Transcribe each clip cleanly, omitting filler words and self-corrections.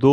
2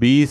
20